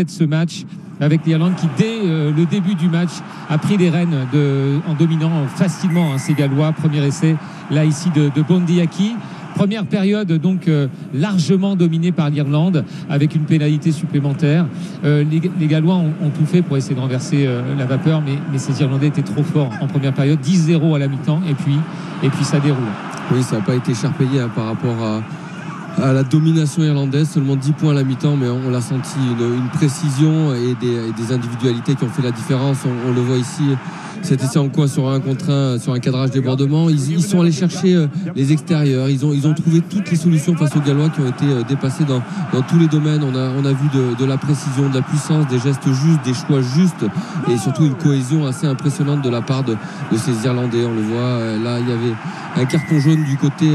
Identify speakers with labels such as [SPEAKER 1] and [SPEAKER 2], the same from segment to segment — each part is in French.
[SPEAKER 1] de ce match, avec l'Irlande qui, dès le début du match, a pris les rênes en dominant facilement ces Gallois. Premier essai, là, ici, de Bondeyaki. Première période, donc, largement dominée par l'Irlande, avec une pénalité supplémentaire. Les Gallois ont tout fait pour essayer de renverser la vapeur, mais ces Irlandais étaient trop forts en première période. 10-0 à la mi-temps, et puis ça déroule. Oui,
[SPEAKER 2] ça n'a pas été cher payé par rapport à la domination irlandaise, seulement 10 points à la mi-temps, mais on l'a senti, une précision et des individualités qui ont fait la différence. On le voit ici, cet essai en coin sur un contre un, sur un cadrage débordement. Ils sont allés chercher les extérieurs, ils ont trouvé toutes les solutions face aux Gallois qui ont été dépassés dans tous les domaines. On a vu de la précision, de la puissance, des gestes justes, des choix justes et surtout une cohésion assez impressionnante de la part de ces Irlandais. On le voit, là il y avait un carton jaune du côté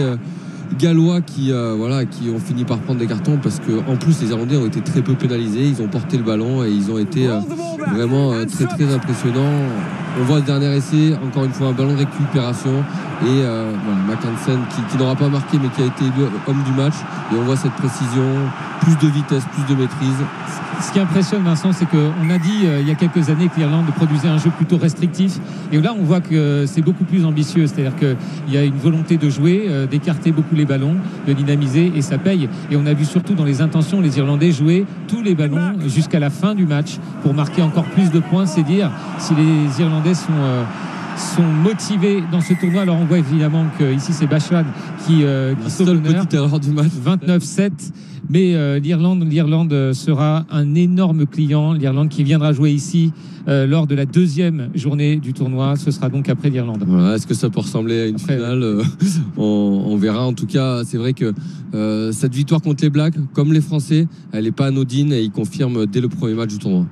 [SPEAKER 2] Gallois qui ont fini par prendre des cartons parce que en plus les Irlandais ont été très peu pénalisés, ils ont porté le ballon et ils ont été vraiment très très impressionnants. On voit le dernier essai, encore une fois un ballon de récupération et McHansen qui n'aura pas marqué mais qui a été homme du match, et on voit cette précision, plus de vitesse, plus de maîtrise.
[SPEAKER 1] Ce qui impressionne, Vincent, c'est qu'on a dit il y a quelques années que l'Irlande produisait un jeu plutôt restrictif, et là on voit que c'est beaucoup plus ambitieux, c'est-à-dire qu'il y a une volonté de jouer, d'écarter beaucoup les ballons, de dynamiser, et ça paye. Et on a vu surtout dans les intentions les Irlandais jouer tous les ballons jusqu'à la fin du match pour marquer encore plus de points. C'est dire si les Irlandais sont motivés dans ce tournoi. Alors on voit évidemment que ici c'est Bachmann qui sauve l'honneur.
[SPEAKER 2] Petite erreur du match.
[SPEAKER 1] 29-7. Mais l'Irlande sera un énorme client. L'Irlande qui viendra jouer ici lors de la deuxième journée du tournoi. Ce sera donc après l'Irlande.
[SPEAKER 2] Voilà, est-ce que ça peut ressembler à une finale on verra. En tout cas, c'est vrai que cette victoire contre les Blacks, comme les Français, elle n'est pas anodine et ils confirment dès le premier match du tournoi.